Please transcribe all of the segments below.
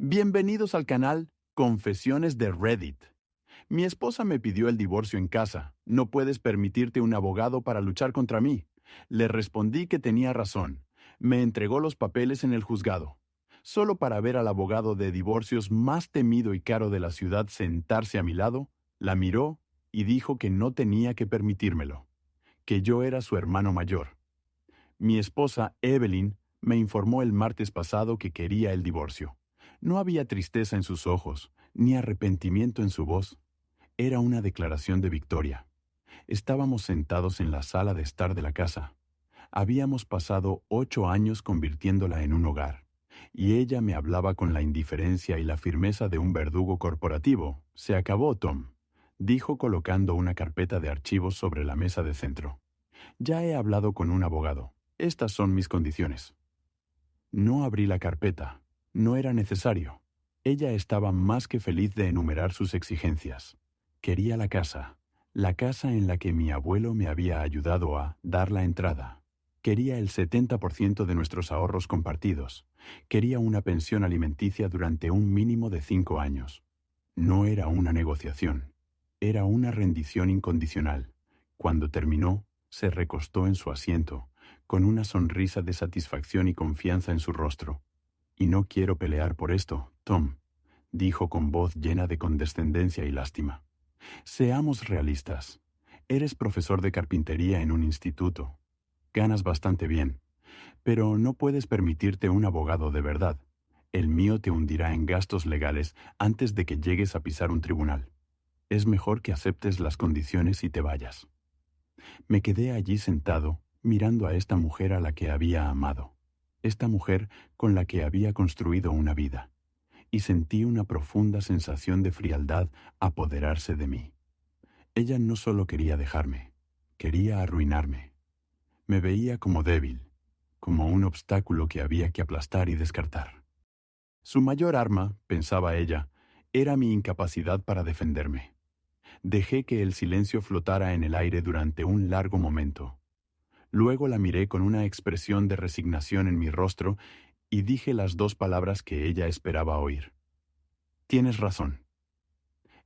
Bienvenidos al canal Confesiones de Reddit. Mi esposa me pidió el divorcio en casa. No puedes permitirte un abogado para luchar contra mí. Le respondí que tenía razón. Me entregó los papeles en el juzgado. Solo para ver al abogado de divorcios más temido y caro de la ciudad sentarse a mi lado, la miró y dijo que no tenía que permitírmelo, que yo era su hermano mayor. Mi esposa, Evelyn, me informó el martes pasado que quería el divorcio. No había tristeza en sus ojos, ni arrepentimiento en su voz. Era una declaración de victoria. Estábamos sentados en la sala de estar de la casa. Habíamos pasado 8 años convirtiéndola en un hogar, y ella me hablaba con la indiferencia y la firmeza de un verdugo corporativo. «Se acabó, Tom», dijo colocando una carpeta de archivos sobre la mesa de centro. «Ya he hablado con un abogado. Estas son mis condiciones». No abrí la carpeta. No era necesario. Ella estaba más que feliz de enumerar sus exigencias. Quería la casa en la que mi abuelo me había ayudado a dar la entrada. Quería el 70% de nuestros ahorros compartidos. Quería una pensión alimenticia durante un mínimo de 5 años. No era una negociación. Era una rendición incondicional. Cuando terminó, se recostó en su asiento, con una sonrisa de satisfacción y confianza en su rostro. «Y no quiero pelear por esto, Tom», dijo con voz llena de condescendencia y lástima. «Seamos realistas. Eres profesor de carpintería en un instituto. Ganas bastante bien, pero no puedes permitirte un abogado de verdad. El mío te hundirá en gastos legales antes de que llegues a pisar un tribunal. Es mejor que aceptes las condiciones y te vayas». Me quedé allí sentado, mirando a esta mujer a la que había amado, esta mujer con la que había construido una vida, y sentí una profunda sensación de frialdad apoderarse de mí. Ella no solo quería dejarme, quería arruinarme. Me veía como débil, como un obstáculo que había que aplastar y descartar. Su mayor arma, pensaba ella, era mi incapacidad para defenderme. Dejé que el silencio flotara en el aire durante un largo momento. Luego la miré con una expresión de resignación en mi rostro y dije las 2 palabras que ella esperaba oír. «Tienes razón».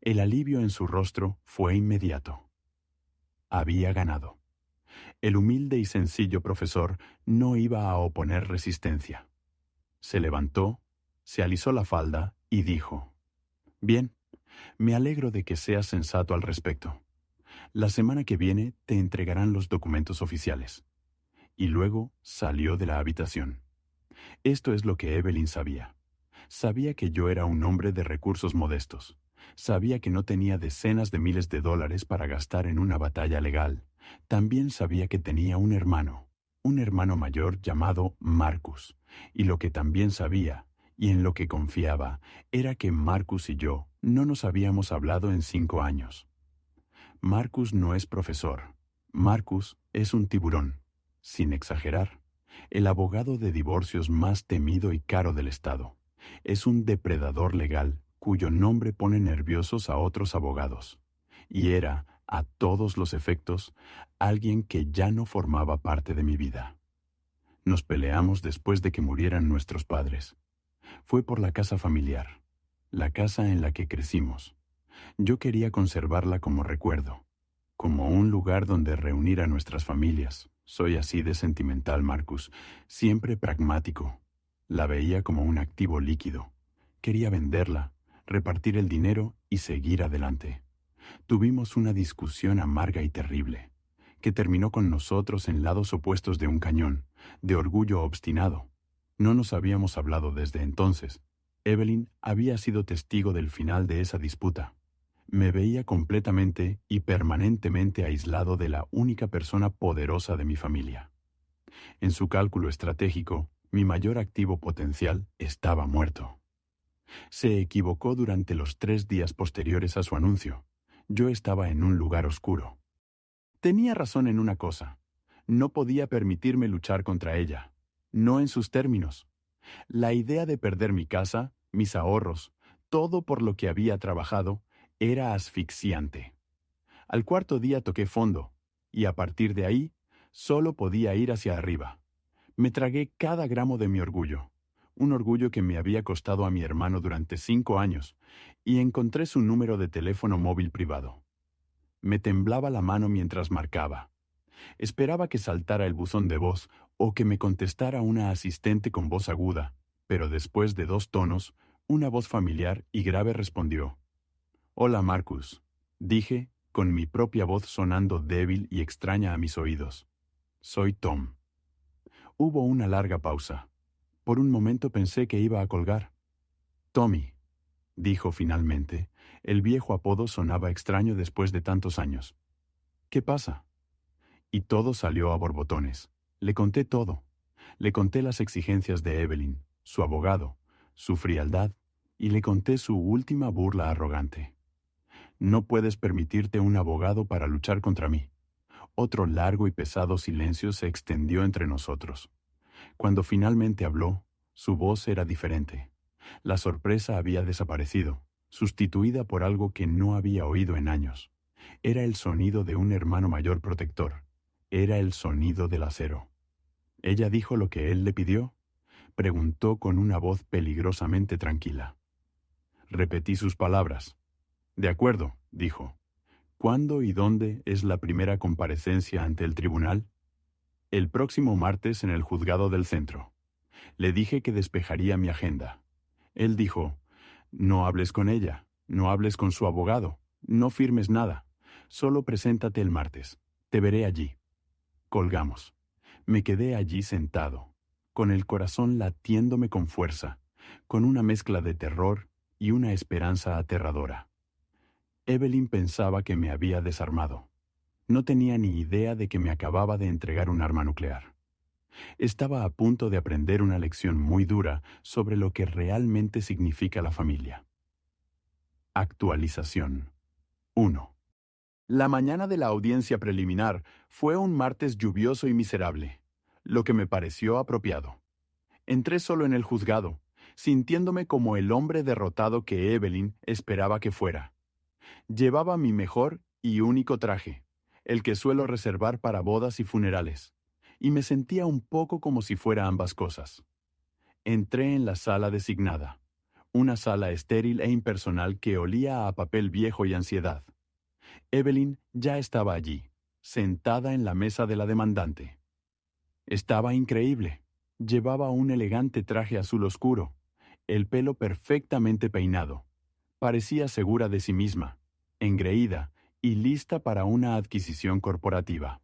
El alivio en su rostro fue inmediato. Había ganado. El humilde y sencillo profesor no iba a oponer resistencia. Se levantó, se alisó la falda y dijo: «Bien, me alegro de que seas sensato al respecto. La semana que viene te entregarán los documentos oficiales». Y luego salió de la habitación. Esto es lo que Evelyn sabía. Sabía que yo era un hombre de recursos modestos. Sabía que no tenía decenas de miles de dólares para gastar en una batalla legal. También sabía que tenía un hermano mayor llamado Marcus. Y lo que también sabía, y en lo que confiaba, era que Marcus y yo no nos habíamos hablado en 5 años. Marcus no es profesor. Marcus es un tiburón. Sin exagerar, el abogado de divorcios más temido y caro del estado. Es un depredador legal cuyo nombre pone nerviosos a otros abogados. Y era, a todos los efectos, alguien que ya no formaba parte de mi vida. Nos peleamos después de que murieran nuestros padres. Fue por la casa familiar, la casa en la que crecimos. Yo quería conservarla como recuerdo, como un lugar donde reunir a nuestras familias. Soy así de sentimental, Marcus, siempre pragmático. La veía como un activo líquido. Quería venderla, repartir el dinero y seguir adelante. Tuvimos una discusión amarga y terrible, que terminó con nosotros en lados opuestos de un cañón, de orgullo obstinado. No nos habíamos hablado desde entonces. Evelyn había sido testigo del final de esa disputa. Me veía completamente y permanentemente aislado de la única persona poderosa de mi familia. En su cálculo estratégico, mi mayor activo potencial estaba muerto. Se equivocó durante los 3 días posteriores a su anuncio. Yo estaba en un lugar oscuro. Tenía razón en una cosa. No podía permitirme luchar contra ella. No en sus términos. La idea de perder mi casa, mis ahorros, todo por lo que había trabajado, era asfixiante. Al 4.º día toqué fondo, y a partir de ahí, solo podía ir hacia arriba. Me tragué cada gramo de mi orgullo. un orgullo que me había costado a mi hermano durante 5 años, y encontré su número de teléfono móvil privado. Me temblaba la mano mientras marcaba. Esperaba que saltara el buzón de voz o que me contestara una asistente con voz aguda, pero después de 2 tonos, una voz familiar y grave respondió. «Hola, Marcus», dije, con mi propia voz sonando débil y extraña a mis oídos. «Soy Tom». Hubo una larga pausa. Por un momento pensé que iba a colgar. «Tommy», dijo finalmente. El viejo apodo sonaba extraño después de tantos años. «¿Qué pasa?» Y todo salió a borbotones. Le conté todo. Le conté las exigencias de Evelyn, su abogado, su frialdad, y le conté su última burla arrogante. «No puedes permitirte un abogado para luchar contra mí». Otro largo y pesado silencio se extendió entre nosotros. Cuando finalmente habló, su voz era diferente. La sorpresa había desaparecido, sustituida por algo que no había oído en años. Era el sonido de un hermano mayor protector. Era el sonido del acero. ¿Ella dijo lo que él le pidió?, preguntó con una voz peligrosamente tranquila. Repetí sus palabras. «De acuerdo», dijo. «¿Cuándo y dónde es la primera comparecencia ante el tribunal?» «El próximo martes en el juzgado del centro». Le dije que despejaría mi agenda. Él dijo, «No hables con ella, no hables con su abogado, no firmes nada, solo preséntate el martes. Te veré allí». Colgamos. Me quedé allí sentado, con el corazón latiéndome con fuerza, con una mezcla de terror y una esperanza aterradora. Evelyn pensaba que me había desarmado. No tenía ni idea de que me acababa de entregar un arma nuclear. Estaba a punto de aprender una lección muy dura sobre lo que realmente significa la familia. Actualización 1. La mañana de la audiencia preliminar fue un martes lluvioso y miserable, lo que me pareció apropiado. Entré solo en el juzgado, sintiéndome como el hombre derrotado que Evelyn esperaba que fuera. Llevaba mi mejor y único traje, el que suelo reservar para bodas y funerales, y me sentía un poco como si fuera ambas cosas. Entré en la sala designada, una sala estéril e impersonal que olía a papel viejo y ansiedad. Evelyn ya estaba allí, sentada en la mesa de la demandante. Estaba increíble. Llevaba un elegante traje azul oscuro, el pelo perfectamente peinado. Parecía segura de sí misma, engreída y lista para una adquisición corporativa.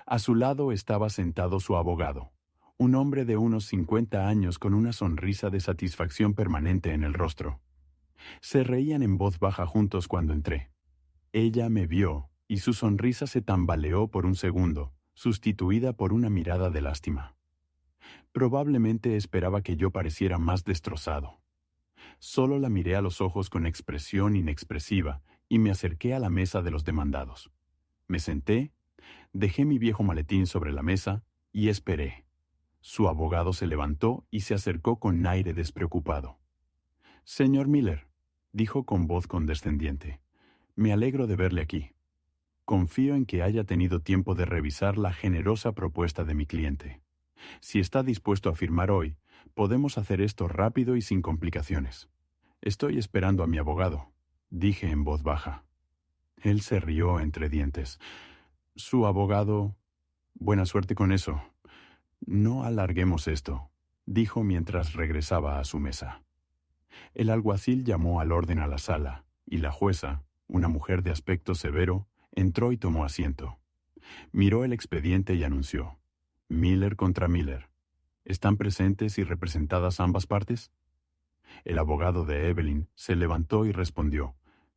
A su lado estaba sentado su abogado, un hombre de unos 50 años con una sonrisa de satisfacción permanente en el rostro. Se reían en voz baja juntos cuando entré. Ella me vio y su sonrisa se tambaleó por un segundo, sustituida por una mirada de lástima. Probablemente esperaba que yo pareciera más destrozado. Solo la miré a los ojos con expresión inexpresiva y me acerqué a la mesa de los demandados. Me senté, dejé mi viejo maletín sobre la mesa y esperé. Su abogado se levantó y se acercó con aire despreocupado. «Señor Miller», dijo con voz condescendiente, «me alegro de verle aquí. Confío en que haya tenido tiempo de revisar la generosa propuesta de mi cliente. Si está dispuesto a firmar hoy, podemos hacer esto rápido y sin complicaciones. Estoy esperando a mi abogado», dije en voz baja. Él se rió entre dientes. «Su abogado... Buena suerte con eso. No alarguemos esto», dijo mientras regresaba a su mesa. El alguacil llamó al orden a la sala, y la jueza, una mujer de aspecto severo, entró y tomó asiento. Miró el expediente y anunció: «Miller contra Miller. ¿Están presentes y representadas ambas partes?». El abogado de Evelyn se levantó y respondió: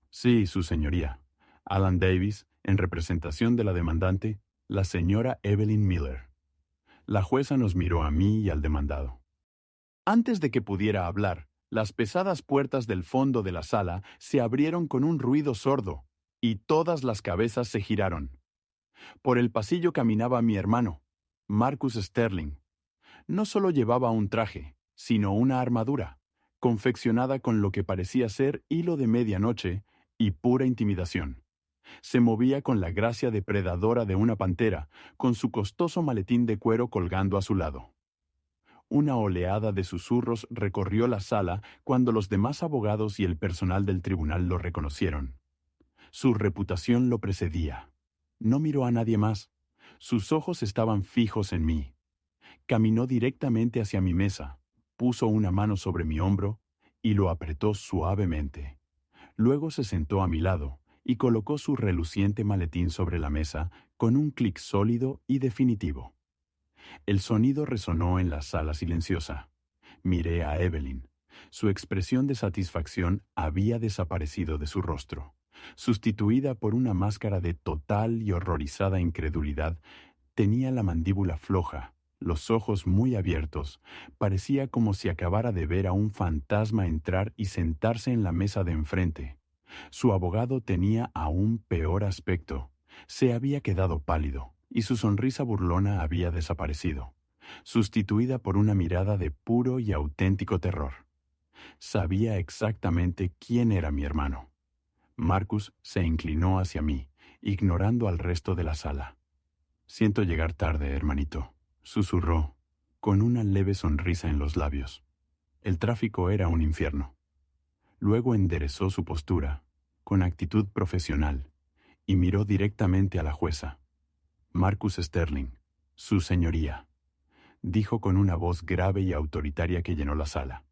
«Sí, su señoría. Alan Davis, en representación de la demandante, la señora Evelyn Miller». La jueza nos miró a mí y al demandado. Antes de que pudiera hablar, las pesadas puertas del fondo de la sala se abrieron con un ruido sordo, y todas las cabezas se giraron. Por el pasillo caminaba mi hermano, Marcus Sterling. No solo llevaba un traje, sino una armadura, confeccionada con lo que parecía ser hilo de medianoche y pura intimidación. Se movía con la gracia depredadora de una pantera, con su costoso maletín de cuero colgando a su lado. Una oleada de susurros recorrió la sala cuando los demás abogados y el personal del tribunal lo reconocieron. Su reputación lo precedía. No miró a nadie más. Sus ojos estaban fijos en mí. Caminó directamente hacia mi mesa, puso una mano sobre mi hombro y lo apretó suavemente. Luego se sentó a mi lado y colocó su reluciente maletín sobre la mesa con un clic sólido y definitivo. El sonido resonó en la sala silenciosa. Miré a Evelyn. Su expresión de satisfacción había desaparecido de su rostro, sustituida por una máscara de total y horrorizada incredulidad. Tenía la mandíbula floja, los ojos muy abiertos. Parecía como si acabara de ver a un fantasma entrar y sentarse en la mesa de enfrente. Su abogado tenía aún peor aspecto. Se había quedado pálido, y su sonrisa burlona había desaparecido, sustituida por una mirada de puro y auténtico terror. Sabía exactamente quién era mi hermano. Marcus se inclinó hacia mí, ignorando al resto de la sala. «Siento llegar tarde, hermanito», susurró, con una leve sonrisa en los labios. El tráfico era un infierno. Luego enderezó su postura, con actitud profesional, y miró directamente a la jueza. «Marcus Sterling, su señoría», dijo con una voz grave y autoritaria que llenó la sala.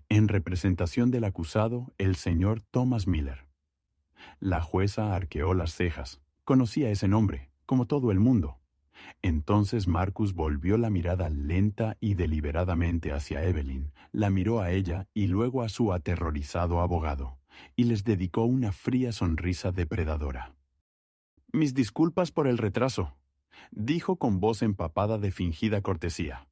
«En representación del acusado, el señor Thomas Miller». La jueza arqueó las cejas. Conocía ese nombre, como todo el mundo. Entonces Marcus volvió la mirada lenta y deliberadamente hacia Evelyn, la miró a ella y luego a su aterrorizado abogado, y les dedicó una fría sonrisa depredadora. «Mis disculpas por el retraso», dijo con voz empapada de fingida cortesía.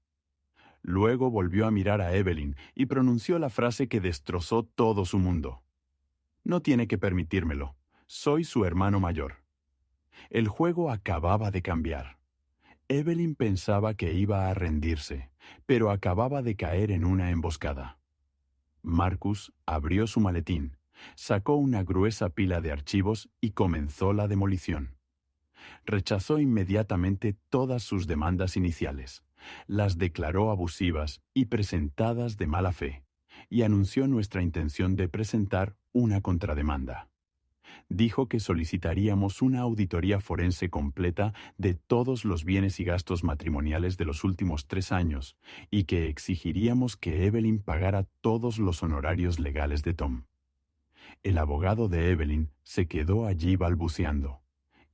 Luego volvió a mirar a Evelyn y pronunció la frase que destrozó todo su mundo. «No tiene que permitírmelo. Soy su hermano mayor». El juego acababa de cambiar. Evelyn pensaba que iba a rendirse, pero acababa de caer en una emboscada. Marcus abrió su maletín, sacó una gruesa pila de archivos y comenzó la demolición. Rechazó inmediatamente todas sus demandas iniciales, las declaró abusivas y presentadas de mala fe, y anunció nuestra intención de presentar una contrademanda. Dijo que solicitaríamos una auditoría forense completa de todos los bienes y gastos matrimoniales de los últimos 3 años y que exigiríamos que Evelyn pagara todos los honorarios legales de Tom. El abogado de Evelyn se quedó allí balbuceando.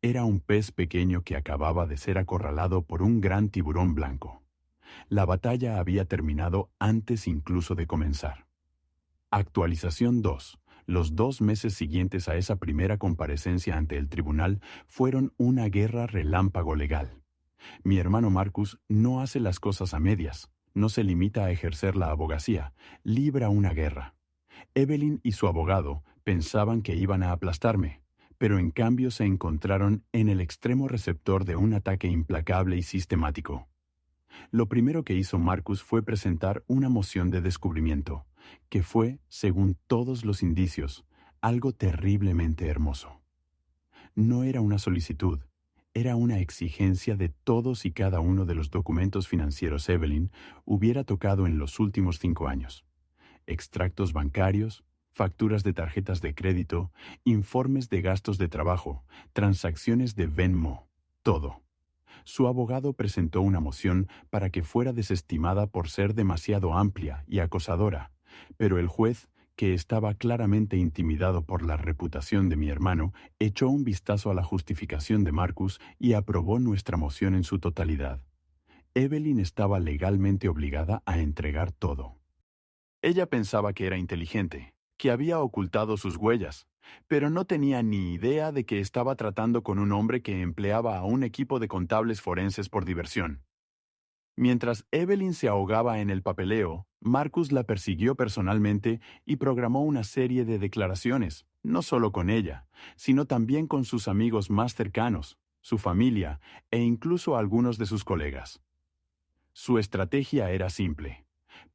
Era un pez pequeño que acababa de ser acorralado por un gran tiburón blanco. La batalla había terminado antes incluso de comenzar. Actualización 2. Los 2 meses siguientes a esa primera comparecencia ante el tribunal fueron una guerra relámpago legal. Mi hermano Marcus no hace las cosas a medias, no se limita a ejercer la abogacía, libra una guerra. Evelyn y su abogado pensaban que iban a aplastarme, pero en cambio se encontraron en el extremo receptor de un ataque implacable y sistemático. Lo primero que hizo Marcus fue presentar una moción de descubrimiento, que fue, según todos los indicios, algo terriblemente hermoso. No era una solicitud, era una exigencia de todos y cada uno de los documentos financieros Evelyn hubiera tocado en los últimos 5 años. Extractos bancarios, facturas de tarjetas de crédito, informes de gastos de trabajo, transacciones de Venmo, todo. Su abogado presentó una moción para que fuera desestimada por ser demasiado amplia y acosadora, pero el juez, que estaba claramente intimidado por la reputación de mi hermano, echó un vistazo a la justificación de Marcus y aprobó nuestra moción en su totalidad. Evelyn estaba legalmente obligada a entregar todo. Ella pensaba que era inteligente, que había ocultado sus huellas, pero no tenía ni idea de que estaba tratando con un hombre que empleaba a un equipo de contables forenses por diversión. Mientras Evelyn se ahogaba en el papeleo, Marcus la persiguió personalmente y programó una serie de declaraciones, no solo con ella, sino también con sus amigos más cercanos, su familia e incluso algunos de sus colegas. Su estrategia era simple: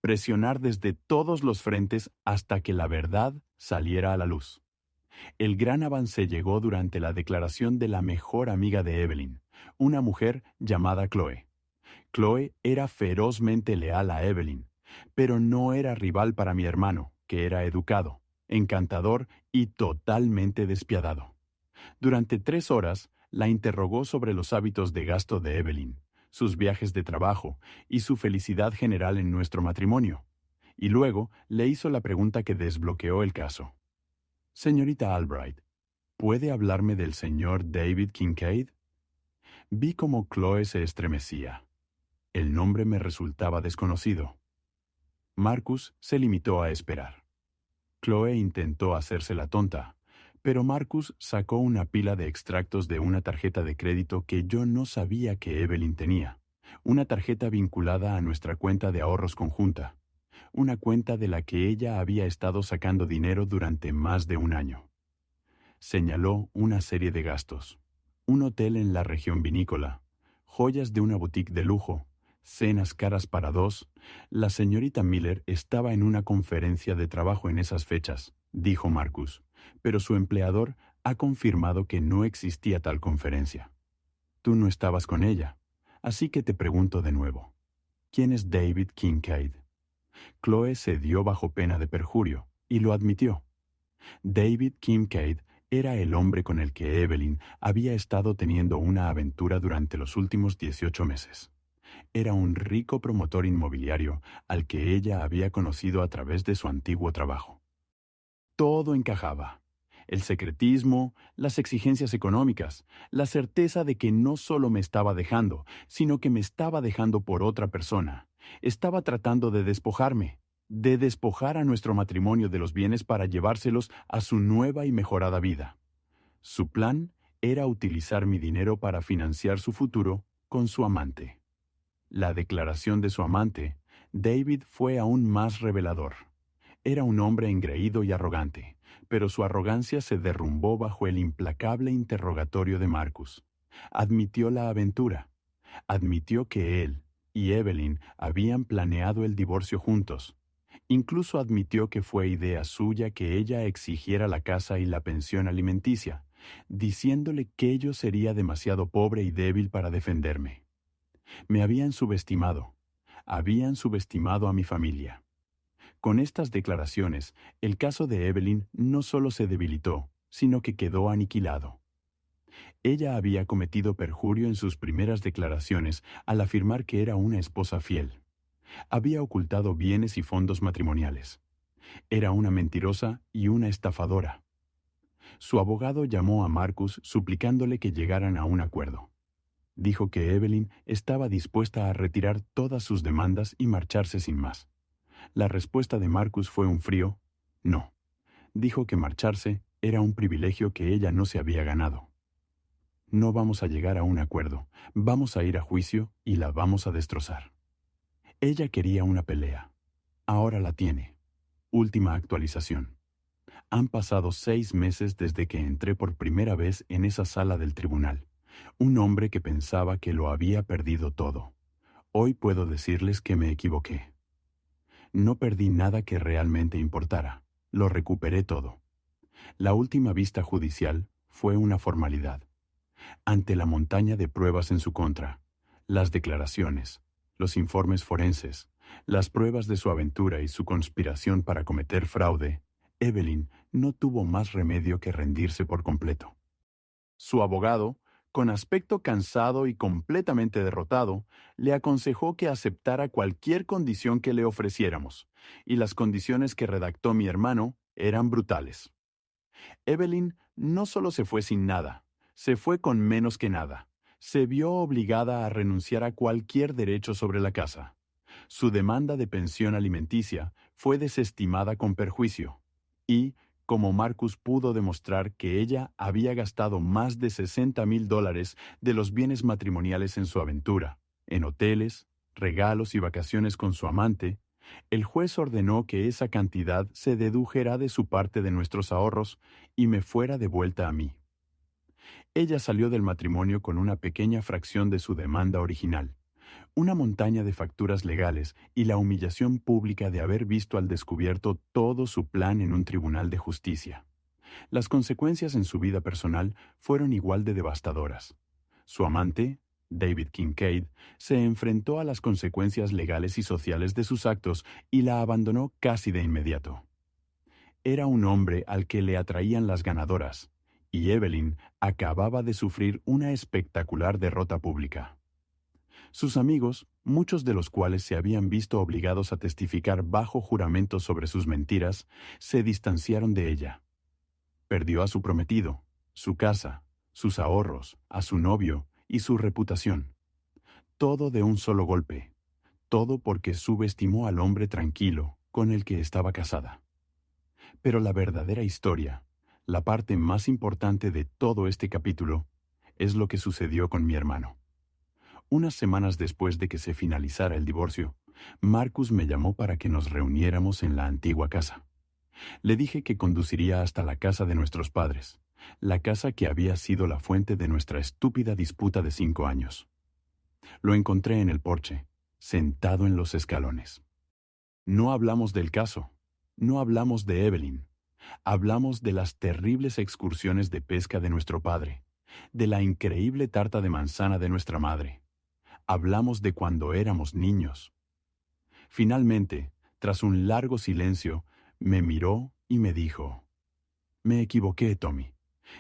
presionar desde todos los frentes hasta que la verdad saliera a la luz. El gran avance llegó durante la declaración de la mejor amiga de Evelyn, una mujer llamada Chloe. Chloe era ferozmente leal a Evelyn, pero no era rival para mi hermano, que era educado, encantador y totalmente despiadado. Durante 3 horas la interrogó sobre los hábitos de gasto de Evelyn, sus viajes de trabajo y su felicidad general en nuestro matrimonio. Y luego le hizo la pregunta que desbloqueó el caso. Señorita Albright, ¿puede hablarme del señor David Kincaid? Vi cómo Chloe se estremecía. El nombre me resultaba desconocido. Marcus se limitó a esperar. Chloe intentó hacerse la tonta, pero Marcus sacó una pila de extractos de una tarjeta de crédito que yo no sabía que Evelyn tenía, una tarjeta vinculada a nuestra cuenta de ahorros conjunta, una cuenta de la que ella había estado sacando dinero durante más de un año. Señaló una serie de gastos: un hotel en la región vinícola, joyas de una boutique de lujo, cenas caras para dos. La señorita Miller estaba en una conferencia de trabajo en esas fechas, dijo Marcus, pero su empleador ha confirmado que no existía tal conferencia. Tú no estabas con ella, así que te pregunto de nuevo. ¿Quién es David Kincaid? Chloe se dio bajo pena de perjurio, y lo admitió. David Kincaid era el hombre con el que Evelyn había estado teniendo una aventura durante los últimos 18 meses. Era un rico promotor inmobiliario al que ella había conocido a través de su antiguo trabajo. Todo encajaba: el secretismo, las exigencias económicas, la certeza de que no solo me estaba dejando, sino que me estaba dejando por otra persona. Estaba tratando de despojar a nuestro matrimonio de los bienes para llevárselos a su nueva y mejorada vida. Su plan era utilizar mi dinero para financiar su futuro con su amante. La declaración de su amante, David, fue aún más revelador. Era un hombre engreído y arrogante, pero su arrogancia se derrumbó bajo el implacable interrogatorio de Marcus. Admitió la aventura. Admitió que él y Evelyn habían planeado el divorcio juntos. Incluso admitió que fue idea suya que ella exigiera la casa y la pensión alimenticia, diciéndole que yo sería demasiado pobre y débil para defenderme. Me habían subestimado a mi familia. Con estas declaraciones, el caso de Evelyn no solo se debilitó, sino que quedó aniquilado. Ella había cometido perjurio en sus primeras declaraciones al afirmar que era una esposa fiel. Había ocultado bienes y fondos matrimoniales. Era una mentirosa y una estafadora. Su abogado llamó a Marcus suplicándole que llegaran a un acuerdo. Dijo que Evelyn estaba dispuesta a retirar todas sus demandas y marcharse sin más. La respuesta de Marcus fue un frío no. Dijo que marcharse era un privilegio que ella no se había ganado. No vamos a llegar a un acuerdo, vamos a ir a juicio y la vamos a destrozar. Ella quería una pelea. Ahora la tiene. Última actualización. Han pasado 6 meses desde que entré por primera vez en esa sala del tribunal. Un hombre que pensaba que lo había perdido todo. Hoy puedo decirles que me equivoqué. No perdí nada que realmente importara. Lo recuperé todo. La última vista judicial fue una formalidad. Ante la montaña de pruebas en su contra, las declaraciones, los informes forenses, las pruebas de su aventura y su conspiración para cometer fraude, Evelyn no tuvo más remedio que rendirse por completo. Su abogado, con aspecto cansado y completamente derrotado, le aconsejó que aceptara cualquier condición que le ofreciéramos, y las condiciones que redactó mi hermano eran brutales. Evelyn no solo se fue sin nada, se fue con menos que nada. Se vio obligada a renunciar a cualquier derecho sobre la casa. Su demanda de pensión alimenticia fue desestimada con perjuicio, y, como Marcus pudo demostrar que ella había gastado más de $60,000 de los bienes matrimoniales en su aventura, en hoteles, regalos y vacaciones con su amante, el juez ordenó que esa cantidad se dedujera de su parte de nuestros ahorros y me fuera devuelta a mí. Ella salió del matrimonio con una pequeña fracción de su demanda original, una montaña de facturas legales y la humillación pública de haber visto al descubierto todo su plan en un tribunal de justicia. Las consecuencias en su vida personal fueron igual de devastadoras. Su amante, David Kincaid, se enfrentó a las consecuencias legales y sociales de sus actos y la abandonó casi de inmediato. Era un hombre al que le atraían las ganadoras, y Evelyn acababa de sufrir una espectacular derrota pública. Sus amigos, muchos de los cuales se habían visto obligados a testificar bajo juramento sobre sus mentiras, se distanciaron de ella. Perdió a su prometido, su casa, sus ahorros, a su novio y su reputación. Todo de un solo golpe. Todo porque subestimó al hombre tranquilo con el que estaba casada. Pero la verdadera historia, la parte más importante de todo este capítulo, es lo que sucedió con mi hermano. Unas semanas después de que se finalizara el divorcio, Marcus me llamó para que nos reuniéramos en la antigua casa. Le dije que conduciría hasta la casa de nuestros padres, la casa que había sido la fuente de nuestra estúpida disputa de 5 años. Lo encontré en el porche, sentado en los escalones. No hablamos del caso, no hablamos de Evelyn, hablamos de las terribles excursiones de pesca de nuestro padre, de la increíble tarta de manzana de nuestra madre. Hablamos de cuando éramos niños. Finalmente, tras un largo silencio, me miró y me dijo: «Me equivoqué, Tommy.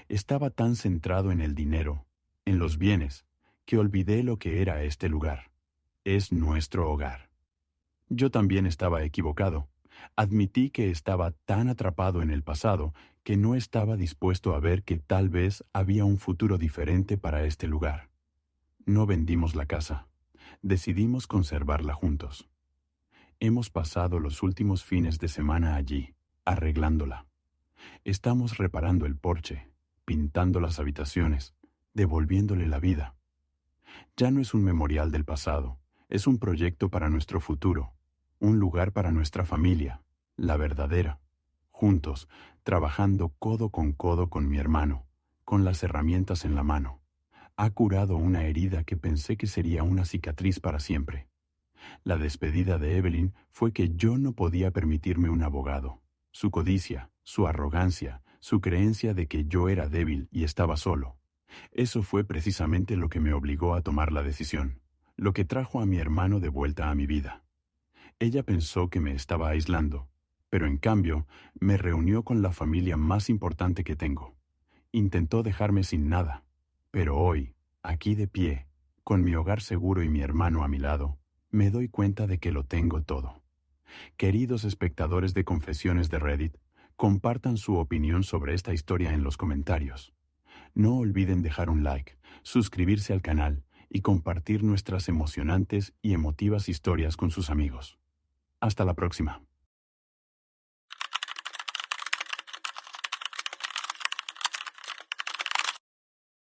Estaba tan centrado en el dinero, en los bienes, que olvidé lo que era este lugar. Es nuestro hogar». Yo también estaba equivocado. Admití que estaba tan atrapado en el pasado que no estaba dispuesto a ver que tal vez había un futuro diferente para este lugar. No vendimos la casa. Decidimos conservarla juntos. Hemos pasado los últimos fines de semana allí, arreglándola. Estamos reparando el porche, pintando las habitaciones, devolviéndole la vida. Ya no es un memorial del pasado, es un proyecto para nuestro futuro, un lugar para nuestra familia, la verdadera. Juntos, trabajando codo con mi hermano, con las herramientas en la mano. Ha curado una herida que pensé que sería una cicatriz para siempre. La despedida de Evelyn fue que yo no podía permitirme un abogado. Su codicia, su arrogancia, su creencia de que yo era débil y estaba solo. Eso fue precisamente lo que me obligó a tomar la decisión, lo que trajo a mi hermano de vuelta a mi vida. Ella pensó que me estaba aislando, pero en cambio me reunió con la familia más importante que tengo. Intentó dejarme sin nada, pero hoy, aquí de pie, con mi hogar seguro y mi hermano a mi lado, me doy cuenta de que lo tengo todo. Queridos espectadores de Confesiones de Reddit, compartan su opinión sobre esta historia en los comentarios. No olviden dejar un like, suscribirse al canal y compartir nuestras emocionantes y emotivas historias con sus amigos. Hasta la próxima.